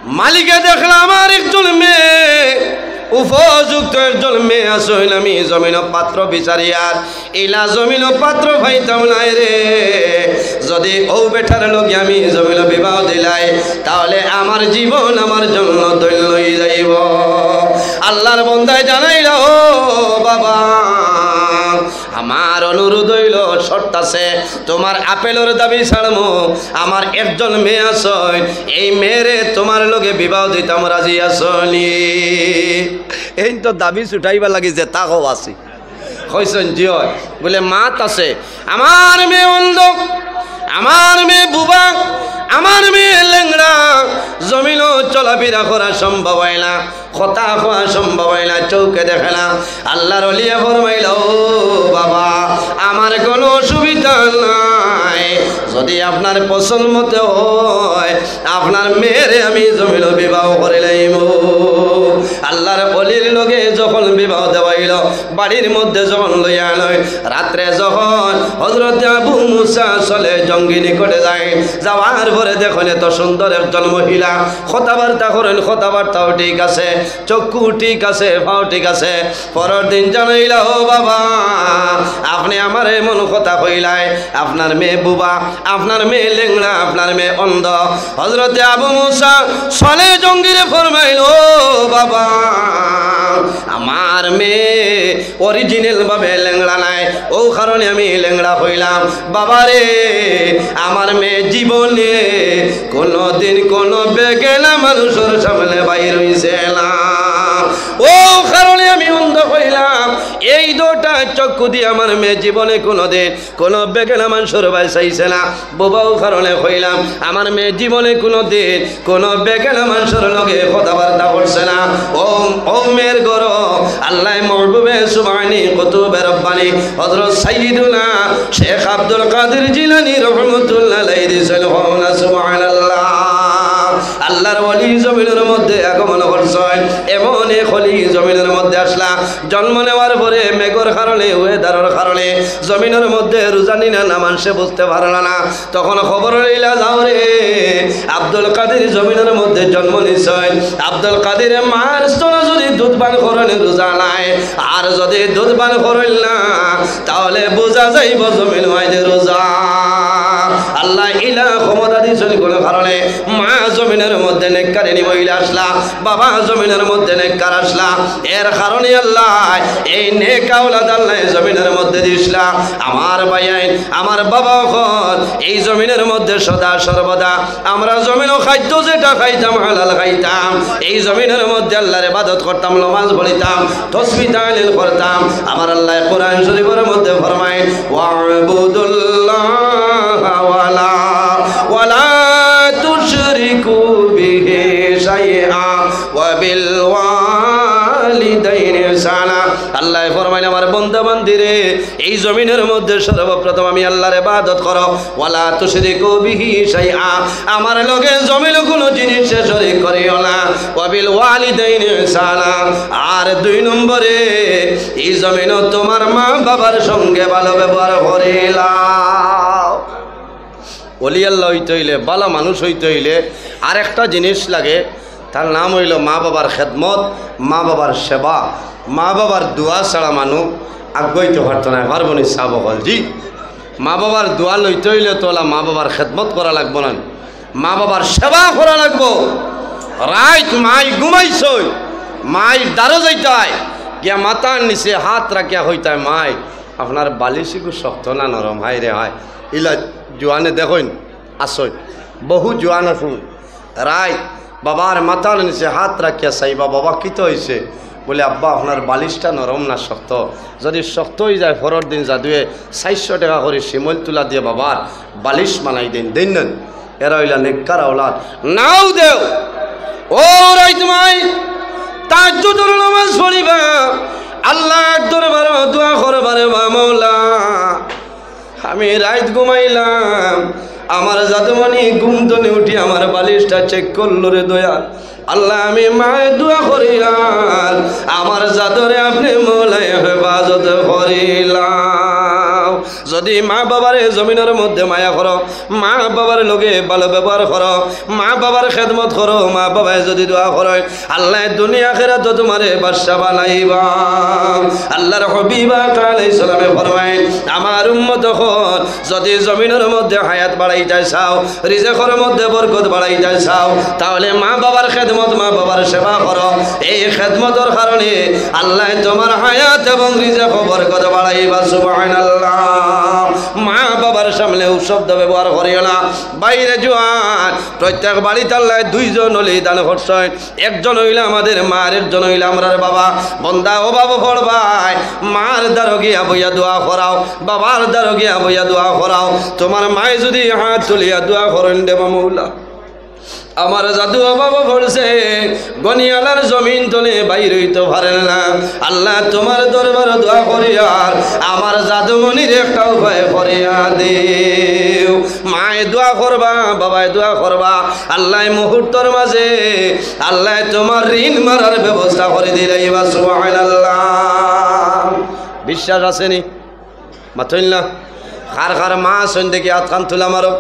মালিকে দেখলাম আমার একজন মেয়ে উপযুক্ত একজন মেয়ে আসইল আমি জমিন পাত্র বিচারিয়ার ইলা জমিন পাত্র পাইতাম নাই রে যদি ও বেটার লোক আমি জমিন বিবাহ দিলাই তাহলে আমার জীবন আমার জন্য ধন্য হয়ে যাইব। আল্লাহর বন্দায় জানাইল ও বাবা আমার অনুরোধ হইল শর্ত আছে তোমার আপেলের দাবি ছাড়মো আমার একজন মেয়ে আসই এই মেয়েরে তোমার লগে বিবাহ দিতাম রাজি আসনি এই তো দাবি ছুটাইবা লাগি যে তাও আছে কইছেন জি হয় বলে মাত আছে আমার মেয়ে অন্ধ আমার মেয়ে বুবা আমার মেয়ে লেংড়া জমিনও চলাফেরা করা সম্ভব হয় না কথা হওয়া সম্ভব হয় না চৌকে দেখে না আল্লাহর ওলিয়া ফরমাইল ও বাবা আমার কোনো অসুবিধা নাই যদি আপনার পছন্দ মতো হয় আপনার মেয়েরে আমি জমিন বিবাহ করে লাইব। আল্লাহর ওলির লগে যখন বিবাহ দেওয়াইল বাড়ির মধ্যে যখন লইয়া লয় রাত্রে যখন হযরত আবু মুসা চলে জঙ্গি নিকটে যায় যাওয়ার পরে দেখুন এত সুন্দর একজন মহিলা কথাবার্তা করেন কথাবার্তাও ঠিক আছে চক্ষু ঠিক আছে পাও ঠিক আছে পরের দিন জানাইল ও বাবা আপনি আমার এমন কথা কইলাই আপনার মেয়ে বুবা আপনার মেয়ে লেংড়া আপনার মেয়ে অন্ধ হযরত আবু মুসা চলে জঙ্গিরে ফরমাইল ও বাবা আমার মেয়ে অরিজিনাল ভাবে লেংড়া নাই ও কারণে আমি লেংড়া হইলাম বাবারে আমার মেয়ে জীবনে কোনদিন কোনো বেগেলা মানুষের সামনে বাইর হইছে না ও কারণে আমি অন্ধ হইলাম এই দুটা চক্ষু দিয়ে আমার মেয়ে জীবনে কোনোদিন কোনো বেগেলা মানুষের বাই চাইছে না বাবাও কারণে হইলাম আমার মেয়ে জীবনে কোনোদিন কোনো বেগেলা মানুষের লগে কথাবার্তা করছে না ও মেয়ের গরো আল্লাহ মহবুবে সুবহানি কুতুবে রব্বানি হযরত সাইয়্যিদুনা শেখ আব্দুল কাদের জিলানী রাহমাতুল্লাহ আলাইহি দিছেন সুবহানাল্লাহ। আল্লাহর ওলি জমিনের মধ্যে আগমন করছেন এমন এক ওলি জমিনের মধ্যে আসলা জন্ম নেওয়ার পরে মেঘর কারণে ওয়েদারের কারণে জমিনের মধ্যে রোজানি না নামান সে বুঝতে পারল না তখন খবর লইলা যাও রে আব্দুল কাদের জমিনের মধ্যে জন্ম নিছেন আব্দুল কাদের মার স্তনে যদি দুধ পান করেন রোজা নাই আর যদি দুধ পান করেন না তাহলে বোঝা যাইব জমিন হয় যে রোজা আল্লাহ ইলা ক্ষমতা দিয়েছেন কোনো কারণে মা জমিনের মধ্যে নেককারিনী মহিলা আসলা বাবা জমিনের মধ্যে নেককার আসলা এর কারণে আল্লাহ এই নেক আওলাদ আল্লাহ জমিনের মধ্যে দিছলা আমার ভাইয়াইন আমার বাবা হল এই জমিনের মধ্যে সদা সর্বদা আমরা জমিনও খাদ্য যেটা খাইতাম হালাল খাইতাম এই জমিনের মধ্যে আল্লাহর ইবাদত করতাম নামাজ পড়িতাম তাসবিহ তাহলিল করতাম আমার আল্লাহ কোরআন শরীফের মধ্যে ফরমায় ওয়াবুদুল্লাহ ওয়ালা তুশরিকু বিহি শাইআ ওয়া বিল ওয়ালিদাইনি ইহসানা আল্লাহ ফরমায় আমার বান্দা বান্দিরে এই জমিনের মধ্যে সর্বপ্রথম আমি আল্লাহর ইবাদত করো ওয়ালা তুশরিকু বিহি শাইআ আমার লগে জমিন কোনো জিনিস শরীক করিও না ওয়া বিল ওয়ালিদাইনি ইহসানা আর দুই নম্বরে এই জমিন তোমার মা বাবার সঙ্গে ভালো ব্যবহার করিলা। ওলি আল্লাহ হইতে হইলে ভালো মানুষ হইতে হইলে আর একটা জিনিস লাগে তার নাম হইল মা বাবার খেদমত মা বাবার সেবা মা বাবার দোয়া ছাড়া মানুষ আগাইতে পারতো না পারবনি সাহ বল জি মা বাবার দোয়া লইতে হইলে তোলা মা বাবার খেদমত করা লাগবো না মা বাবার সেবা করা লাগবো রাইত মাই ঘুমাইছই মাই দাঁড়ো যাইতায় গিয়া মাথার নিচে হাত রাখিয়া হইতায় মাই আপনার বালিশিকু শক্ত না নরম হাই রে হায় ইলা জোয়ানে দেখুন আসই বহু জোয়ান আসুন রায় বাবার মাথার নিচে হাত রাখিয়া চাইবা বাবা কিতো হয়েছে বলে আব্বা আপনার বালিশটা নরম না শক্ত যদি শক্ত হয়ে যায় পরের দিন যাদুয়ে 400 টাকা করে শিমল তুলা দিয়ে বাবার বালিশ বানাই দেন দেন নেন এরা হইলা নেককার আওলাদ নাও দেও ও রাইত মাই তাহাজ্জুদের নামাজ পড়িবা আল্লাহ দরবারে দোয়া করবারে মাওলা আমি রাত ঘুমাইলাম আমার জাদুমণি ঘুম থেকে উঠি আমার বালিশটা চেক করলো রে দয়া আল্লাহ আমি মায়ের দোয়া করি আর আমার জাদরে আপনি মৌলাই হেফাজত করিলাম যদি মা বাবার জমিনের মধ্যে মায়া করো, মা বাবার লগে ভালো ব্যবহার করো, মা বাবার খেদমত করো, মা বাবায় যদি দোয়া করো, আল্লাহ দুনিয়া আখিরাতে তোমারে বাদশা বানাইবা। আল্লাহর হাবিব আলাইহিস সালামে ফরমায়, আমার উম্মত হল যদি জমিনের মধ্যে হায়াত বাড়াইতে চাও, রিজিকের মধ্যে বরকত বাড়াইতে চাও, তাহলে মা বাবার খেদমত, মা বাবার সেবা করো। এই খেদমতের কারণে আল্লাহ তোমার হায়াত এবং রিজিক বরকত বাড়াইবা। সুবহানাল্লাহ। মা বাবার সামনে শব্দ ব্যবহার করিও না। বাইরে জোয়ান প্রত্যেক বাড়িতে আল্লাহ দুইজন হলেই দান করছেন, একজন হইলে আমাদের মা, আর একজন হইলে আমরার বাবা। বন্দা অভাব পড়বাই, মার দ্বারা গিয়া বইয়া দোয়া করাও, বাবার দ্বারা গিয়া বইয়া দোয়া করাও। তোমার মায় যদি হাত তুলিয়া দোয়া করেন, দেবা মৌলা আমার জাদু বাবা বলছে গনিয়ালার জমিন তলে বাইর হইতে পারেন না। আল্লাহ তোমার দরবার দোয়া করিয়ার আমার জাদুমণির একটা উপায় করিয়া দেও। মায়ে দোয়া করবা, বাবায় দোয়া করবা, আল্লাহ মুহূর্তর মাঝে আল্লাহ তোমার ঋণ মারার ব্যবস্থা করে দিলাইবা। সুবহানাল্লাহ। বিশ্বাস আসেনি? মাথইল না? কার কার মা আছেন দেখি হাত খান তুলা মারো।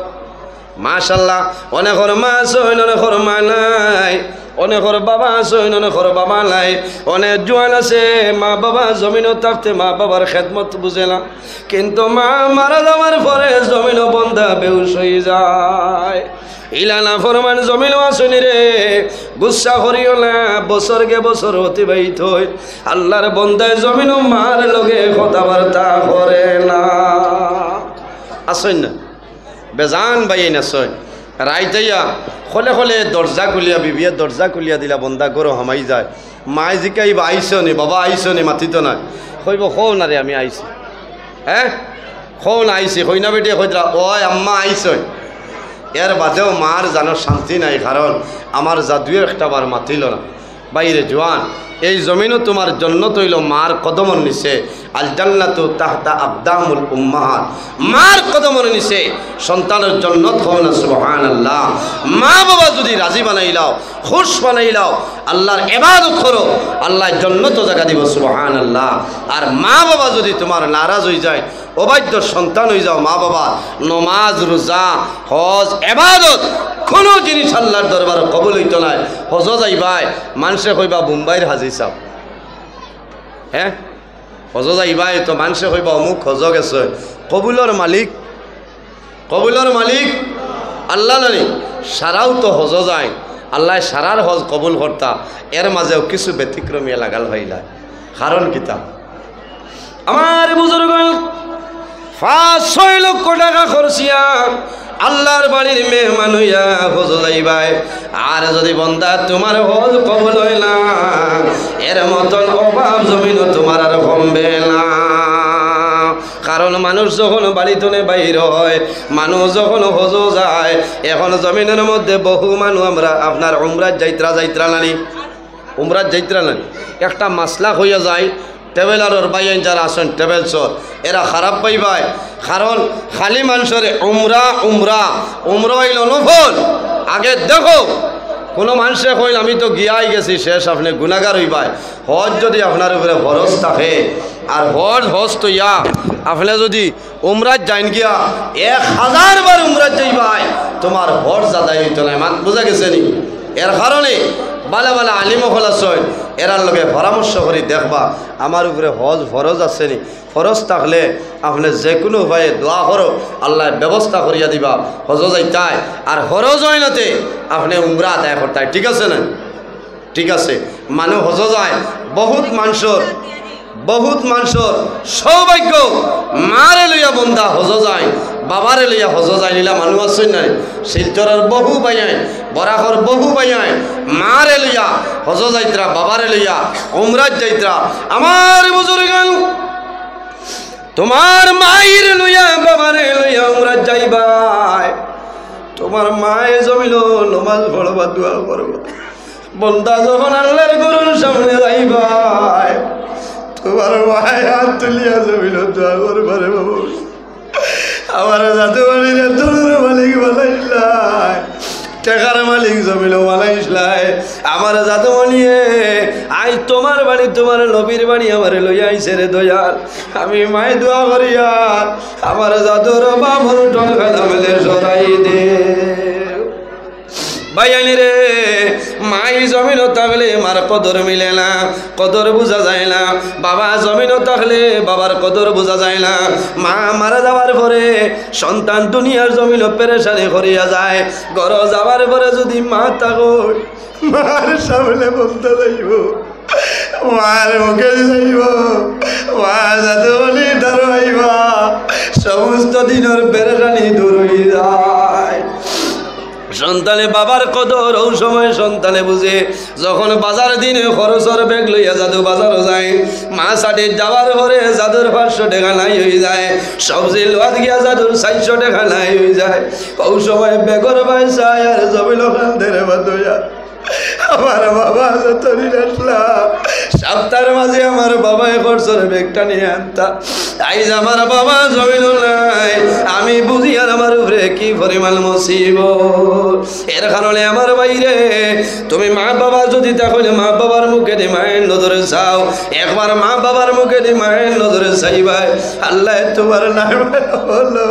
মাশাল্লাহ। অনেকর মা আছেন, অনেকর মা নাই, অনেকর বাবা আছেন, অনেকর বাবা নাই। অনেক জোয়ান আছে মা বাবা জমিনও থাকতে মা বাবার খেদমত বুঝে না, কিন্তু মা মারা যাওয়ার পরে জমিনও বন্ধা বেউস হয়ে যায়। ইলানা ফরমান জমিনও আসনি রে, গুসা করিও না, বছরকে বছর অতিবাহিত হয়, আল্লাহর বন্দায় জমিনও মার লগে কথাবার্তা করে না। আসেন না বেজান বাইন আসেন রাইতাইয়া খলে খলে দরজা খুলিয়া, বিবিয়া দরজা খুলিয়া দিলা, বন্দা গরো হামাই যায়। মায় জিকাইবা আইস নি, বাবা আইস নি, মাতিত না, কইব খো না রে আমি আইছি। হ্যাঁ খো না আইসি, কই না বেটিয়ে কইতরা ওই আম্মা আইস। এর বাদেও মার জানো শান্তি নাই, কারণ আমার জাদুয়ে একটা বার মাতিল না। বাইরে জোয়ান এই জমিনও তোমার জন্য তৈল মার কদমর নিচে। আল জান্নাতু তাহতা আকদামুল উম্মাহাত। মার কদমর নিচে সন্তানের জন্নত হয় না। সুবহানাল্লাহ। মা বাবা যদি রাজি বানাইলাও, খুশ বানাইলাও, আল্লাহর ইবাদত করো, আল্লাহ জন্নত জায়গা দিব। সুবহানাল্লাহ। আর মা বাবা যদি তোমার নারাজ হয়ে যায়, অবাধ্য সন্তান হয়ে যাও, মা বাবা নমাজ, রোজা, হজ, ইবাদত কোনো জিনিস আল্লাহর দরবার কবুল হইতো না। হজ যাইবাই মানুষে কইবা মুম্বাইয়ের হাজি সাহ। হ্যাঁ হজ যাইবাই তো মানুষে কইবা অমুক হজ গেছে। কবুলর মালিক, কবুলর মালিক আল্লাহ নানি। সারাও তো হজ যায়, আল্লাহ সারার হজ কবুল কর্তা, এর মাঝেও কিছু ব্যতিক্রমিয়া লাগাল হইলা। কারণ কিতা আমার বুজুর্গ 5-6 লক্ষ টাকা খরচিয়া আল্লাহর বাড়ির মেহমান হইয়া হজ যাইবাই, আর যদি বন্দা তোমার হজ কবুল হয় না, এর মতন অভাব জমিন তোমার আর কমবে না। কারণ মানুষ যখন বাড়িতে বাইর হয়, মানুষ যখন হজ যায়, এখন জমিনের মধ্যে বহু মানুষ আমরা আপনার উমরাত যাইত্রা নানি, উমরাত যাইত্রা নানি একটা মাসলা হইয়া যায়। ট্রাভেলারের বাইন যারা আসেন ট্রাভেলসর, এরা খারাপ পাইবাই, কারণ খালি মানুষের উমরা উমরা উমরা হইল নফল। আগে দেখো কোনো মানুষে কইল আমি তো গিয়াই গেছি শেষ, আপনি গুনাহগার হইবাই। হজ যদি আপনার উপরে ফরজ থাকে, আর হজ তো ইয়া আপনি যদি উমরাত যাইন গিয়া 1000 বার উমরাত যাইবাই, তোমার হজ আদায় হইতো না। মান বোঝা গেছে নি? এর কারণে বালা বালা আলিমহল আছেন, এরার লগে পরামর্শ করি দেখবা আমার উপরে হজ ফরজ আছে নি। ফরজ থাকলে আপনি যে কোনো উপায়ে দোয়া করো, আল্লাহ ব্যবস্থা করিয়া দিবা হজ যাইতাই। আর ফরজ হয় নাতে আপনি উমরা আদায় করতাই, ঠিক আছে না? ঠিক আছে। মানুষ হজ যায়, বহুত মানুষের সৌভাগ্য মারে লইয়া বন্দা হজ যায়, বাবারে লইয়া হজ যায় নিলা মানুষ আছেন না? শিলচরের বহু বাইয়াই, বরাকর বহু বাইয়াই মারে লইয়া হজ যাইত্রা, বাবারে লইয়া উমরাত যাইত্রা। আমার বুজুর্গান তোমার মায়ের লইয়া বাবারে লইয়া উমরাত যাইবাই, তোমার মায়ে জমিল নমাজ পড়বা, দোয়া করবা। বন্দা যখন আল্লাহর গরুর সামনে যাইবাই, তোমার মায়ে হাত তুলিয়া জমিল দোয়া করবারে বাবু, আমার জাদু মালিক বানাইলাই, টাকার মালিক জমিন বানাইছলাই আমার জাদু মনিয়ে আই তোমার বাড়ি তোমার নবীর বাড়ি আমার লইয়া আইছে রে দয়াল আমি মাই দোয়া করিয়া আমার জাদুর বাবর টন খেলা মেলে সরাই দে ভাইয়ানি রে মাই জমিন থাকলে মার কদর মিলে না কদর বোঝা যায় না বাবা জমিন থাকলে বাবার কদর বোঝা যায় না মা মারা যাওয়ার পরে সন্তান দুনিয়ার জমিন পেরেশানি করিয়া যায় ঘর যাওয়ার পরে যদি মা থাকো মার সামনে বলতে যাইব মার মুখে যাইব মা যাতে বলি ধরবাইবা সমস্ত দিনের পেরেশানি দূর হয়ে যায় সন্তানে বাবার কদর ওই সময় সন্তানে বুঝে যখন বাজার দিনে খরচর ব্যাগ লইয়া জাদু বাজারও যায় মা সাথে যাওয়ার পরে জাদুর 500 টাকা নাই হয়ে যায় সবজি লোয়াত গিয়া জাদুর 400 টাকা নাই হয়ে যায় ওই সময় বেগর পয়সা আর জমিল খান্দের বাদয়া আমার বাবা যতদিন আসলাম সপ্তাহের মাঝে আমার বাবা খরচর ব্যাগটা নিয়ে আনতা আইজ আমার বাবা জমিল নাই আমি বুঝি আর আমার উপরে কি পরিমাণ মুসিবত এর কারণে আমার বাইরে তুমি মা বাবা যদি তাহলে মা বাবার মুখে দিয়ে মায়ের নজরে চাও একবার মা বাবার মুখে দিয়ে মায়ের নজরে চাইবাই আল্লাহ তোমার নাম হলো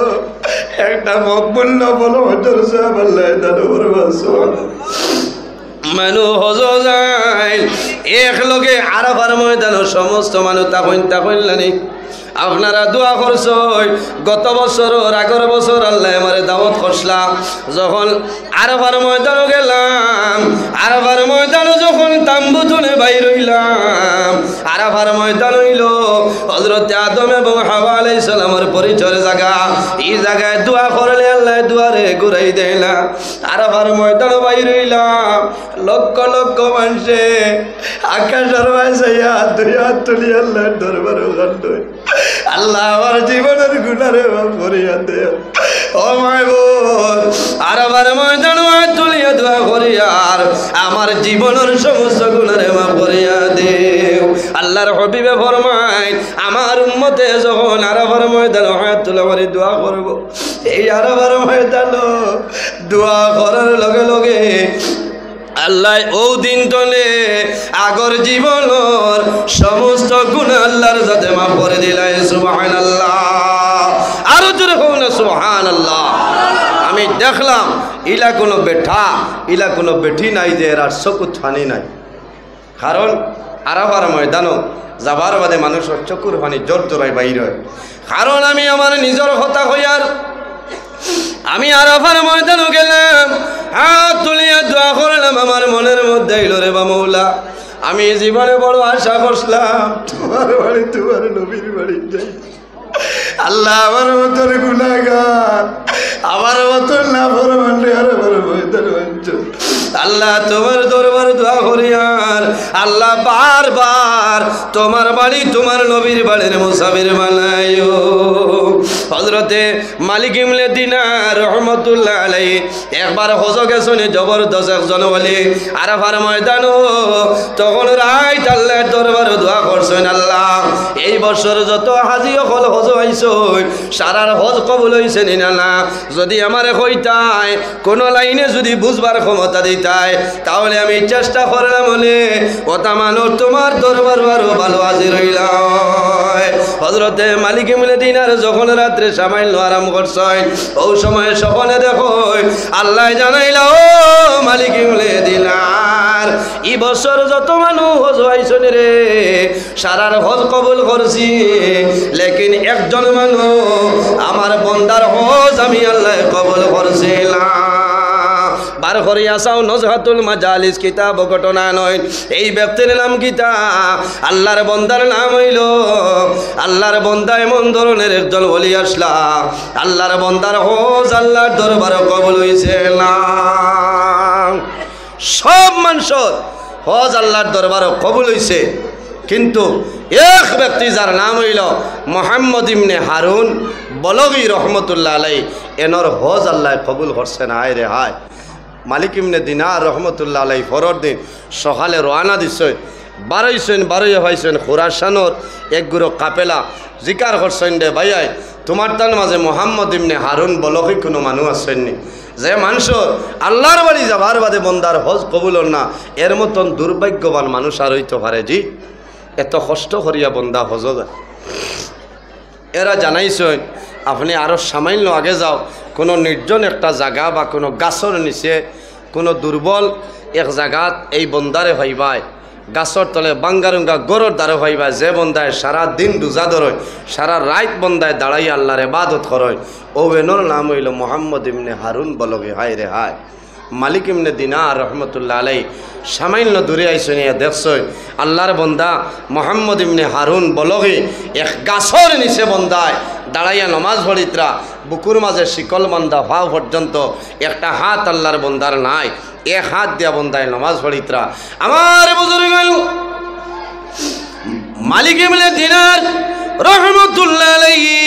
একটা মকবুল না বলো হজর সাহেব আল্লাহ দাদু মানুষ হজ যায় এক লগে আরাফার ময়দান সমস্ত মানুষ তখন জানি আপনারা দোয়া করছ গত বছর আগের বছর আল্লাহ আমার দাওয়াত করলাম যখন আরাফার ময়দান গেলাম আরাফার ময়দান যখন তাম্বু তুলে বাইর হইলাম আরাফার ময়দান হইল হযরত আদম এবং হাওয়া আলাইহিস সালামের পরিচয়ের জায়গা এই জায়গায় দোয়া করলে আল্লাহ দুয়ারে ঘুরাই দেয় না আরাফার ময়দান বাইর হইলাম লক্ষ লক্ষ মানুষে আকাশের বাইসাইয়া দুই হাত তুলি আল্লাহর দরবারে গান আল্লাহ আমার জীবনের গুণারে মাফ করিয়া দে ও মায় বোন আরাফার ময়দান তুলিয়া দোয়া করিয়া আর আমার জীবনের সমস্ত গুণারে মাফ করিয়া দে আল্লাহর হাবিবে ফরমায় আমার উম্মতে যখন আরাফার ময়দান হাত তুলে করে দোয়া করব এই আরাফার ময়দান দোয়া করার লগে লগে আল্লাহ ও দিন তলে আগর জীবনের সমস্ত গুনাহ আল্লাহর সাথে মাফ করে দিলেন সুবহানাল্লাহ আরো জোরে হোক না সুবহানাল্লাহ আমি দেখলাম ইলা কোনো বেঠা ইলা কোনো বেঠি নাই যে এর চকুত পানি নাই কারণ আরাফার ময়দানও যাবার বাদে মানুষের চকুর পানি জোর জোরাই বাইর হয় কারণ আমি আমার নিজের কথা হইয়ার আমি আরাফার ময়দানে গেলাম হাত তুলিয়া দোয়া করলাম আমার মনের মধ্যে এলো রে বা মৌলা আমি জীবনে বড় আশা করলাম তোমার বাড়ি তোমার নবীর বাড়ি যাই আল্লাহ আমার মতন গুনাহগার আমার মতন নাফরমান আর আমার ময়দান আল্লাহ তোমার দরবার দোয়া করি আর আল্লাহ বারবার তোমার বাড়ি তোমার নবীর বাড়ির মুসাফির বানাইও হযরতে মালিক ইবনে দিনার রহমাতুল্লাহ আলাইহি একবার হজ গেছেন জবরদস্ত একজন বলে আরাফার ময়দান তখন রাইত আল্লাহর দরবার দোয়া করছেন আল্লাহ এই বছর যত হাজি হল হজ আইছই সারার হজ কবুল হইছে না যদি আমারে কইতাই কোন লাইনে যদি বুঝবার ক্ষমতা দিতাই তাহলে আমি চেষ্টা করলাম বলে ওটা মানুষ তোমার দরবার আরো ভালো হাজির হইলাম হযরতে মালিক ইবনে দিনার যখন রাত্রে সামাইল আরাম করছেন ওই সময় সকলে দেখো আল্লাহ জানাইল ও মালিক ইবনে দিনার এই বছর যত মানুষ হজ আইছনি রে সারার হজ কবুল করছি লেকিন একজন মানুষ আমার বন্দার হজ আমি আল্লাহ কবুল করছিলাম বার করিয়া চাও নজহাতুল মাজালিস কিতাব ঘটনা নয় এই ব্যক্তির নাম কিতা আল্লাহর বন্দার নাম হইল আল্লাহর বন্দা এমন ধরনের একজন ওলি আসলা আল্লাহর বন্দার হজ আল্লাহর দরবারে কবুল হইছে না সব মানুষের হজ আল্লাহর দরবারে কবুল হইছে কিন্তু এক ব্যক্তি যার নাম হইল মুহাম্মদ ইবনে হারুন বলগী রহমতুল্লাহ আলাইহি এনর হজ আল্লাহ কবুল করছে না হায় রে হায় মালিক ইবনে দিনার রহমতুল্লাহ আলাইহি ফরর দিন সকালে রওনা দিছেন বারোই হয়েছেন খুরাসানোর এক গুরু কাপেলা জিকার করছেন রে ভাইয়াই তোমার তার মাঝে মুহাম্মদ ইবনে হারুন বলগী কোনো মানুষ আসেননি যে মানুষ আল্লাহর বাড়ি যাবার বাদে বন্দার হজ কবুল না, এর মতন দুর্ভাগ্যবান মানুষ আর হইতে পারে জি? এত কষ্ট করিয়া বন্দা হজ যায়। এরা জানাইছেন আপনি আরও সামান্য আগে যাও, কোনো নির্জন একটা জায়গা বা কোনো গাছর নিচে কোনো দুর্বল এক জায়গাত এই বন্দারে ভাইবাই, গাছর তলে বাঙ্গারুঙ্গা গরর দ্বারা ভাইবা, যে বন্দায় সারা দিন রোজা ধরয়, সারা রাত বন্দায় দাঁড়াই আল্লাহর ইবাদত করয়, ও এনর নাম হইল মোহাম্মদ ইবনে হারুন বলগে। হায় রে হায়, মালিক ইবনে দিনার রহমতুল্লাহ আলাই সামান্য দূরে আইসেন, দেখছই আল্লাহর বন্দা মোহাম্মদ ইবনে হারুন বলগে এক গাছর নিচে বন্দায় দাঁড়াইয়া নমাজ পড়িত্রা, বুকুর মাঝে শিকল বান্ধা ভাও পর্যন্ত একটা হাত আল্লাহর বন্দার নাই, এক হাত দিয়া বন্দায় নমাজ পড়িত্রা। আমার বুজুর্গ মালিক ইবনে দিনার রহমতুল্লাহ আলাইহি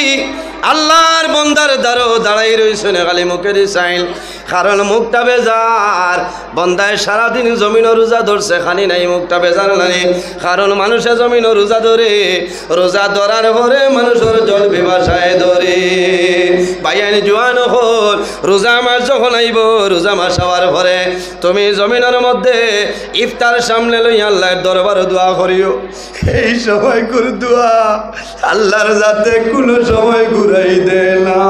আল্লাহর বন্দার দ্বারও দাঁড়াই রয়েছেন, খালি মুখের চাইল, কারণ মুখটা বেজার। বন্দায় সারাদিন জমিন রোজা ধরছে, খানি নাই মুখটা বেজার নাই, কারণ মানুষে জমিন রোজা ধরে, রোজা ধরার পরে মানুষের জল বিভাষায় ধরে। বাইয়ানি জোয়ান হল, রোজা মাস যখন আইব, রোজা মাস হওয়ার পরে তুমি জমিনের মধ্যে ইফতার সামনে লই আল্লাহর দরবার দোয়া করিও। এই সময় করে দোয়া আল্লাহর যাতে কোনো সময় ঘুরাই দে না।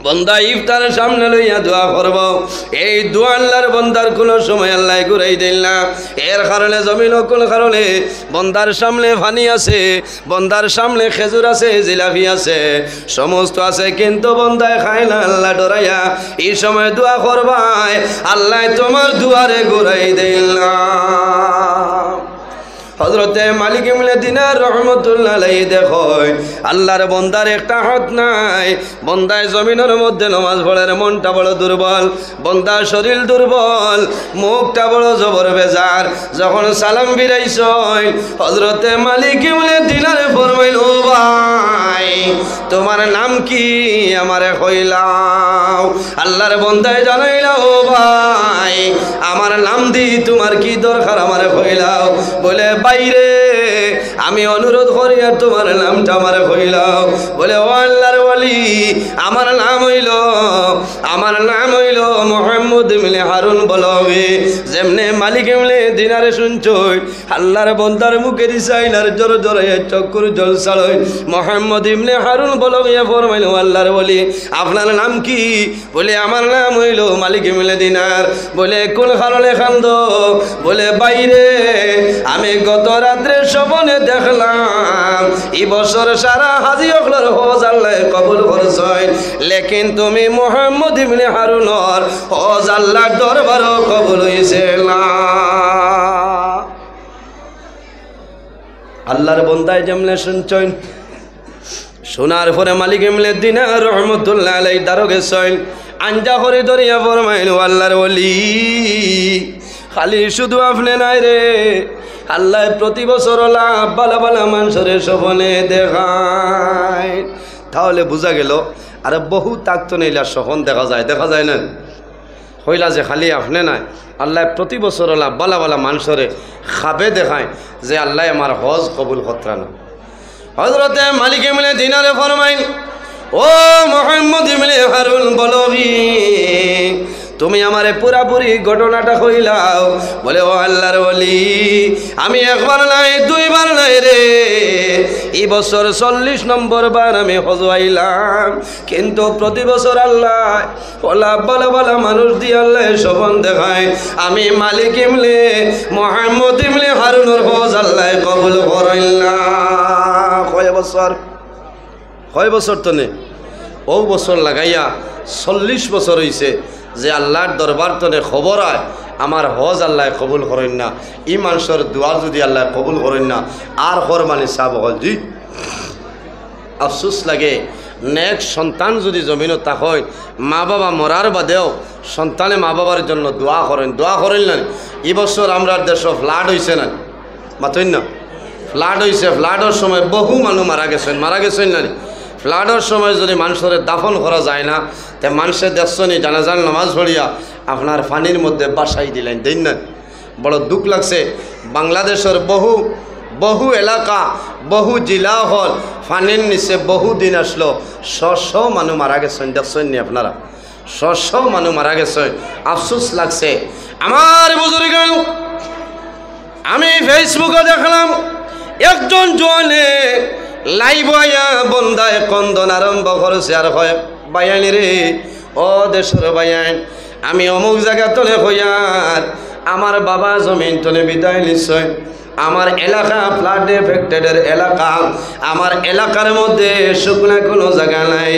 বন্দা ইফতারের সামনে লইয়া দোয়া করব, এই দোয়া আল্লাহর বন্দার কোনো সময় আল্লাহ ঘুরাই দিল না। এর কারণে জমিন কোন কারণে বন্দার সামনে পানি আছে, বন্দার সামনে খেজুর আছে, জিলাপি আছে, সমস্ত আছে, কিন্তু বন্দায় খায় না আল্লাহ ডরাইয়া। এই সময় দোয়া করবাই, আল্লাহ তোমার দুয়ারে ঘুরাই দিল না। হযরতে মালিক ইবনে দিনার রহমতুল্লাহ আলাইহি দেখয় আল্লাহর বন্দার একটা হাত নাই, বন্দায় জমিনের মধ্যে নামাজ পড়ার মনটা বড় দুর্বল, বন্দার শরীর দুর্বল, মুখটা বড় জবর বেজার। যখন সালাম বিরাইছয় হযরতে মালিক ইবনে দিনার ফরমাইল, ও ভাই তোমার নাম কি আমারে কইলাও। আল্লাহর বন্দায় জানাইলা, ও ভাই আমার নাম দি তোমার কি দরকার আমারে কইলাও। বলে বাইরে আমি অনুরোধ করি আর তোমার নামটা আমারে কইলাও। বলে ও আল্লাহর ওয়ালি আমার নাম হইল মোহাম্মদ ইবনে হারুন বলগে। যেমনে মালিক ইবনে দিনারে শুনছই আল্লাহর বন্দার মুখের চাইলার জোর জোরে চক্কর জল ছাড়ই মোহাম্মদ ইবনে হারুন বলগে ফরমাইল, আল্লাহর ওয়ালি আপনার নাম কি? বলে আমার নাম হইল মালিক ইবনে দিনার। বলে কোন কারণে কান্দ? বলে বাইরে আমি গত রাত্রে স্বপ্নে দেখলাম এই বছর সারা হাজি অখলার হজ আল্লাহ কবুল করছয়, লেকিন তুমি মোহাম্মদ ইবনে হারুনর হজ আল্লাহর দরবারও কবুল হইছে না। আল্লাহর বন্দায় যেমনে শুনছই, শোনার পরে মালিক ইবনে দিনার রহমতুল্লাহ আলাইহি দারো গেছই, আঞ্জা করে ধরিয়া ফরমাইল, আল্লাহর ওলি খালি শুধু আপনি নাই রে, আল্লাহ প্রতি বছর লাভ বালা বালা মানুষের স্বপ্নে দেখায়। তাহলে বোঝা গেল আর বহু তাকতো নেইলা স্বপ্ন দেখা যায় না, হইলা যে খালি আপনি নাই, আল্লাহ প্রতি বছর লাভ বালা বালা মানুষরে খাবে দেখায় যে আল্লাহ আমার হজ কবুল কতরা না। হযরতে মালিক ইবনে দিনারে ফরমাইল, ও মুহাম্মদ ইবনে হারুন বলবি তুমি আমারে পুরাপুরি ঘটনাটা কইলাও। বলে ও আল্লাহর ওলি আমি একবার নাই দুইবার নাই রে, এই বছর 40 নম্বর বার আমি হজ আইলাম, কিন্তু প্রতি বছর আল্লাহ ওলা বালা বালা মানুষ দিয়ে আল্লাহ স্বপ্ন দেখায় আমি মালিক ইবনে মুহাম্মদ ইবনে হারুনের হজ আল্লাহ কবুল করেন না। কয় বছর তো নেই, ও বছর লাগাইয়া 40 বছর হইছে যে আল্লাহর দরবার তনে খবর আয় আমার হজ আল্লাহ কবুল করেন না। ই মানুষের দুয়ার যদি আল্লাহ কবুল করেন না আর হর মানে সাব হল জি আফসোস লাগে। নেক সন্তান যদি জমিন তাকয়, মা বাবা মরার বাদেও সন্তানে মা বাবার জন্য দোয়া করেন না। এই বছর আমরা দেশ ফ্লাড হয়েছে না, মাতই না ফ্লাড হয়েছে, ফ্লাডের সময় বহু মানুষ মারা গেছেন না। ফ্লাডের সময় যদি মানুষের দাফন করা যায় না, তে মানুষের দেখছনি জানাজার নামাজ পড়িয়া আপনার পানির মধ্যে বাসাই দিলেন, দেন না। বড় দুঃখ লাগছে। বাংলাদেশের বহু এলাকা বহু জেলা হল পানির নিচে বহু দিন আসলো, শ মানুষ মারা গেছেন দেখছেন নি আপনারা। সব মানুষ মারা গেছে, আফসোস লাগছে। আমার বুজুর্গ, আমি ফেসবুকে দেখলাম একজন জোয়ানে লাইভ হইয়া বন্দায় কন্দন আরম্ভ করেছে আর হয়, বাইয়ানি রে ও দেশের বাইয়ান, আমি অমুক জায়গা তলে হইয়ার আমার বাবা জমিন তলে বিদায় নিশ্চয়, আমার এলাকা ফ্লাড এফেক্টেডের এলাকা, আমার এলাকার মধ্যে শুকনা কোনো জায়গা নাই,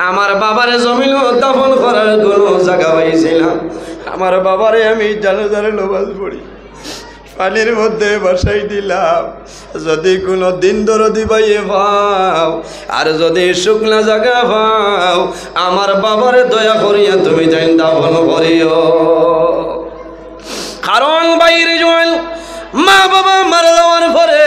আমার বাবার জমিন দাফন করার কোনো জায়গা পাইছিলাম, আমার বাবারে আমি জানাজার নামাজ পড়ি পানির মধ্যে বসাই দিলাম, যদি কোনো দিন দরদি পাইয়ে পাও আর যদি শুকনা জায়গা পাও আমার বাবারে দয়া করিয়া তুমি যাই দাফন করিও। কারণ বাইরে জল মা বাবা মারা যাওয়ার পরে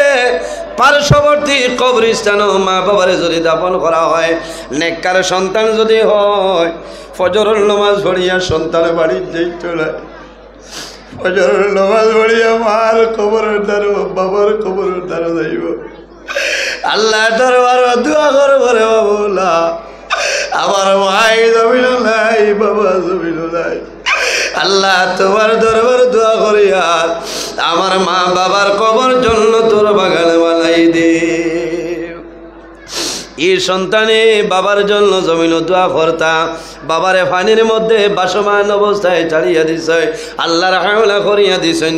পার্শ্ববর্তী কবরস্থানও মা বাবারে যদি দাফন করা হয়, নেককার সন্তান যদি হয়, ফজরের নামাজ পড়িয়া সন্তান বাড়ির যাইত না, ফজরের নামাজ পড়িয়া মার কবরের দ্বারো বাবার কবরের দ্বারো যাইব, আল্লাহ দরবার দোয়া করবো রে বাবুলা, আমার ভাই জমিল নাই বাবা জমিল নাই, আল্লাহ তোমার দরবার দোয়া করিয়া আমার মা বাবার কবর জন্য তোর বাগানে বানাই দে। এই সন্তানে বাবার জন্য জমিন দোয়া করতা, বাবারে পানির মধ্যে বাসমান অবস্থায় ছাড়িয়া দিছে, আল্লাহর হাওলা করিয়া দিছেন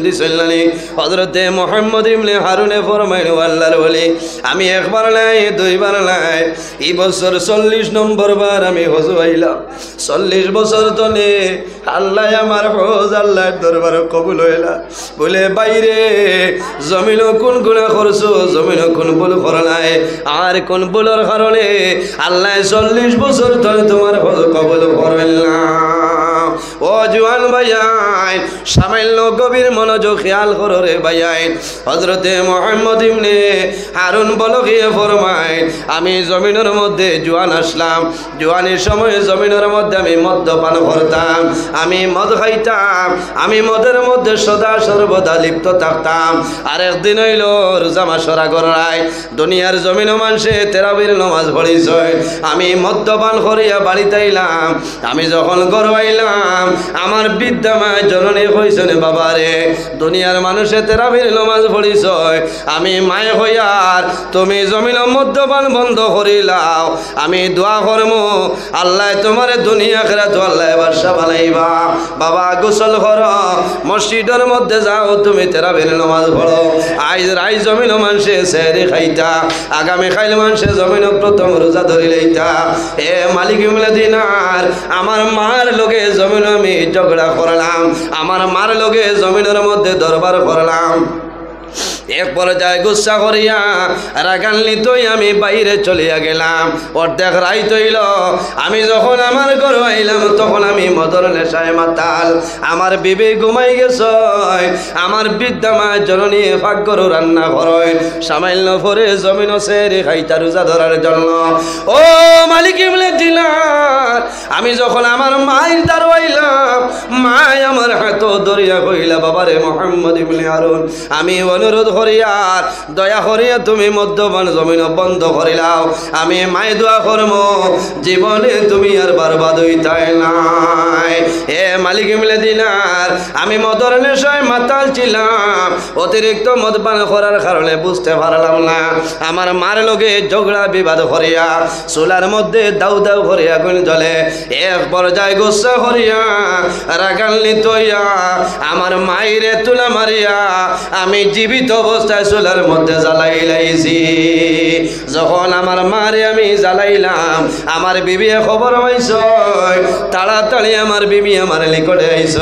হযরতে মুহাম্মদ ইবনে হারুনে ফরমাইল, আল্লাহর ওলি আমি একবার নাই দুইবার নাই, এই বছর 40 নম্বর বার আমি হজ হইলাম, 40 বছর তলে আল্লাহ আমার হজ আল্লাহর দরবারে কবুল হইলা। বলে বাইরে জমিন কোন গুনাহ করছো, জমিন কোন ভুল কর নাই, আর কোন ভুলের কারণে আল্লাহ 40 বছর ধরে তোমার হজ কবুল করবেন না। ও জওয়ান ভাইয়াই, সামান্য গভীর মনোযোগ খেয়াল করো রে ভাইয়াই। হযরতে মুহাম্মদ ইবনে হারুন বলগিয়ে ফরমায়, আমি জমিনের মধ্যে জোয়ান আসলাম, জোয়ানের সময় জমিনের মধ্যে আমি মদ্যপান করতাম, আমি মদ খাইতাম, আমি মদের মধ্যে সদা সর্বদা লিপ্ত থাকতাম। আর একদিন হইল রোজা মাসের আগর রায় দুনিয়ার জমিন মানুষে তেরাবির নামাজ পড়িছ, আমি মদ্যপান করিয়া বাড়িতে আইলাম, আমি যখন ঘর আইলাম আমার বৃদ্ধা মা জননী কইছেন, বাবারে দুনিয়ার মানুষে তেরাবির নামাজ পড়িছ, আমি মায়ে হইয়ার তুমি জমিন মদ্যপান বন্ধ করিলাও, আমি দোয়া করম আল্লাহ তোমার দুনিয়া খেরা তো আল্লাহ বাদশা বানাইবা। বাবা গোসল কর, মসজিদের মধ্যে যাও, তুমি তেরাবির নামাজ পড়ো। আইজ রাই জমিন মানুষে সেহরি খাইতা, আগামী খাইল মানুষে জমিন প্রথম রোজা ধরি লইতা। এ মালিক ইবনে দিনার, আমার মার লগে জমিন আমি ঝগড়া করলাম, আমার মার লগে জমিনের মধ্যে দরবার করলাম। এক পর্যায়ে গুসা করিয়া রাগান্বিতই আমি বাইরে চলিয়া গেলাম। অর্ধেক রাইত হইল, আমি যখন আমার ঘর আইলাম তখন আমি মদর নেশায় মাতাল, আমার বিবি ঘুমাই গেছ, আমার বৃদ্ধা মা জননী ভাগ্যর রান্না করেন, সামান্য পরে জমিন সেরে খাইতা রোজা ধরার জন্য। ও মালিক ইবনে দিনার, আমি যখন আমার মায়ের দ্বারা আইলাম, মায় আমার হাত ধরিয়া কইলা, বাবারে মুহাম্মদ ইবনে হারুন, আমি অনুরোধ করিয়ার দয়া করিয়া তুমি মদ্যপান জমিন বন্ধ করিলাও, আমি মায়ে দোয়া করব জীবনে তুমি আর বরবাদ হইতাই নাই। এ মালিক ইবনে দিনার, আমি মদর নেশায় মাতাল ছিলাম, অতিরিক্ত মদপান করার কারণে বুঝতে পারলাম না, আমার মার লগে ঝগড়া বিবাদ করিয়া চুলার মধ্যে দাউ দাউ করিয়া আগুন জ্বলে। এক পর্যায়ে গুসা করিয়া রাগান্বিত হইয়া আমার মায়েরে তুলা মারিয়া আমি জীবিত অবস্থায় চুলার মধ্যে জ্বালাই লাইছি। যখন আমার মারে আমি জ্বালাইলাম, আমার বিবি খবর পাইছ, তাড়াতাড়ি আমার বিবি আমার নিকটে আইছ,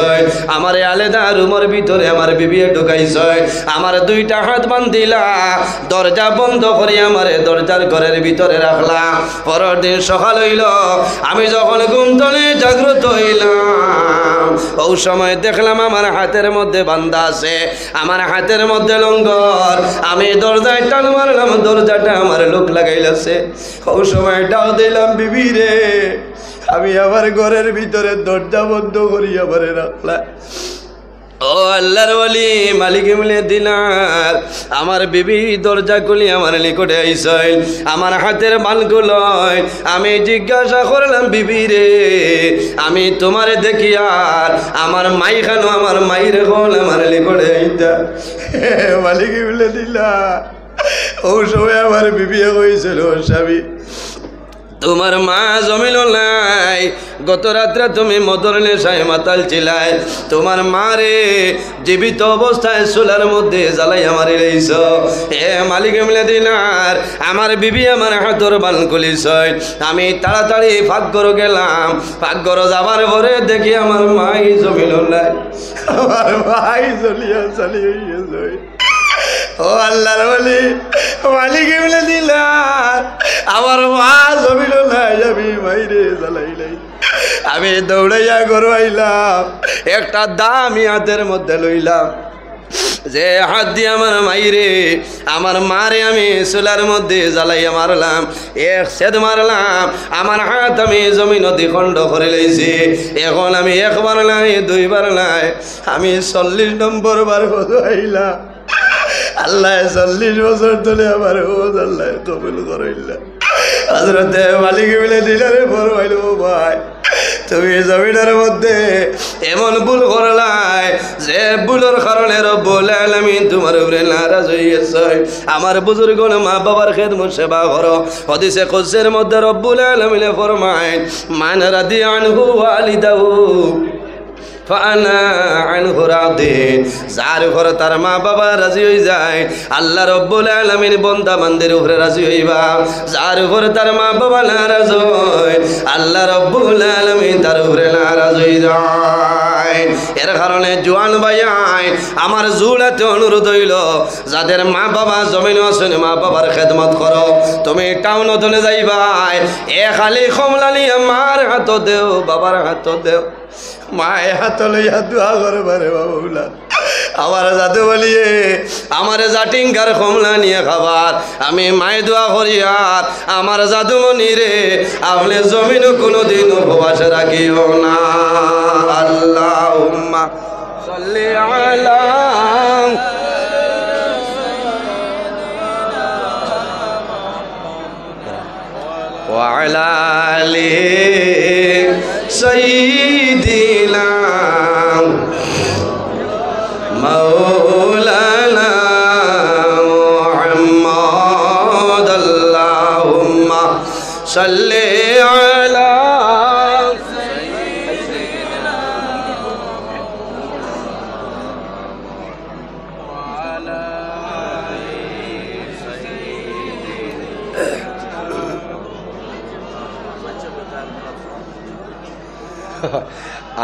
আমার আলাদা রুমের ভিতরে আমার বিবি ঢুকাইছ, আমার দুইটা হাত বান্ধিলা, দরজা বন্ধ করে আমার দরজার ঘরের ভিতরে রাখলা। পরের দিন সকাল হইল, আমি যখন ঘুম থেকে জাগ্রত হইলাম, ওই সময় দেখলাম আমার হাতের মধ্যে বান্ধা আছে, আমার হাতের মধ্যে লঙ্গর, আমি দরজায় টান মারলাম, দরজাটা আমার লোক লাগাইলাছে। ওই সময় ডাক দিলাম, বিবি রে, আমি আমার ঘরের ভিতরে দরজা বন্ধ করি আবার রাখলাম। ও আল্লাহর ওয়ালি মালিক মিলে দিনার আমার বিবি দরজা খুলি আমার নিকটে আইসইল আমার হাতের মালগুলো আমি জিজ্ঞাসা করলাম বিবি রে আমি তোমারে দেখি আর আমার মাই খানো আমার মাইরে হল আমার নিকটে আইতা মালিক মিলে দিলা ও সময় আমার বিবি কইছিল স্বামী তোমার মা জমিল নাই গত রাত্রে তুমি মদর নেশায় মাতাল ছিলাই তোমার মা রে জীবিত অবস্থায় চুলার মধ্যে জ্বালাই আমার রেইছ এ মালিক মিলে দিনার আমার বিবি আমার হাতর বান খুলিছ আমি তাড়াতাড়ি ফাঁকঘর গেলাম ফাঁকঘর যাবার পরে দেখি আমার মাই জমিল নাই আমার মাই জ্বলিয়া চালিয়ে গেছে ও আল্লাহর ওয়ালি মালিক মিলে দিলার আমার মা জমিল নাই আমি মাইরে জ্বালাইলাই আমি দৌড়াইয়া ঘর আইলাম একটা দামি হাতের মধ্যে লইলাম যে হাত দিয়ে আমার মাইরে আমার মারে আমি চুলার মধ্যে জ্বালাইয়া মারলাম এক সেদ মারলাম আমার হাত আমি জমিন দ্বিখণ্ড করে লইছি এখন আমি একবার নাই দুইবার নাই আমি 40 নম্বর বার আইলাম আল্লাহ 40 বছর ধরে আমার ওজ আল্লাহ কবুল করাইলা হযরতে মালিক মিলে দিলারে বড় হইল ভাই তুমি জমিনের মধ্যে এমন ভুল করলাই যে ভুলের কারণে রব্বুল আলামিন তোমার উপরে নারাজ হইছে আমার বুজুর্গ মা বাবার খেদমত সেবা করো হাদিসে কুদসির মধ্যে রব্বুল আলামিন ফরমায় মান রাদিয়া আনহু ওয়ালিদাহু ফানা আনহু রাদিন যার উপর তার মা বাবা রাজি হয়ে যায় আল্লাহ রব্বুল আলামিন বান্দা বান্দির উপরে রাজি হইবা যার উপর তার মা বাবা নারাজ হয় আল্লাহ রব্বুল আলামিন তার উপরে নারাজ হয়ে যায় এর কারণে জওয়ান ভাই আমার জুড়াতে অনুরোধ হইল যাদের মা বাবা জমিন আছেন মা বাবার খেদমত করো তুমি টাউন চলে যাইবা এ খালি কমলানি আমার হাত দেও বাবার হাত দেও মায়ে হাত লইয়া দোয়া করবারে বাবুলা আমার যাতে বলিয়ে আমার জাটিঙ্গার কমলা নিয়ে খাবার আমি মায়ে দোয়া করি আর আমার জাদুমণি রে আপনি জমিনও কোনোদিন উপবাস রাখিও না আল্লাহুম্মা সাল্লি আলা ওয়া আলা আলিহি সাইয়্যিদিনা মাওলানা মুহাম্মদ আল্লাহুম্মা সাল্লি আলা সাইয়্যিদিনা ওয়া আলা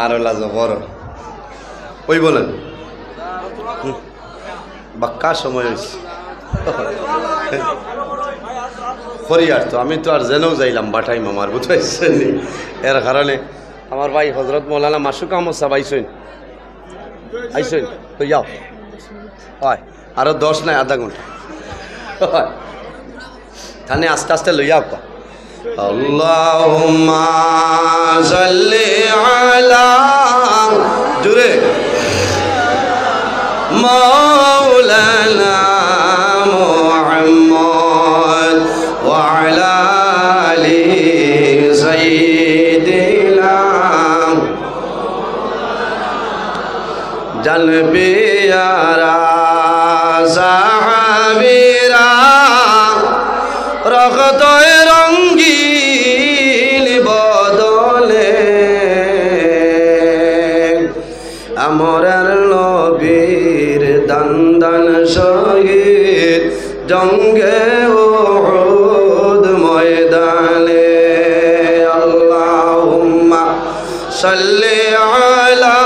আর লাজ বড় ওই বলেন বাক্কা সময় হয়েছে ফরিয়ার তো আমি তো আর জেনেও যাইলাম বাটাই মামার বুঝাইছেন এর কারণে আমার ভাই হজরত মৌলানা মাসুক আহমদ সাহেব আইসেন তো যাও হয় আরো 10 নাই আধা ঘন্টা থানে আস্তে আস্তে লইয়া কা আল্লাহুম্মা সাল্লি আলা জুরে মাওলানা মুহাম্মদ ওয়া আলা আলি সাইয়্যিদিনা জান পিয়ারা সাহাবীরা রক্তয় রঙ্গিন বদলে আমরার নবীর দান শহীদ জঙ্গে উহুদ ময়দানে আল্লাহুম্মা সাল্লি আলা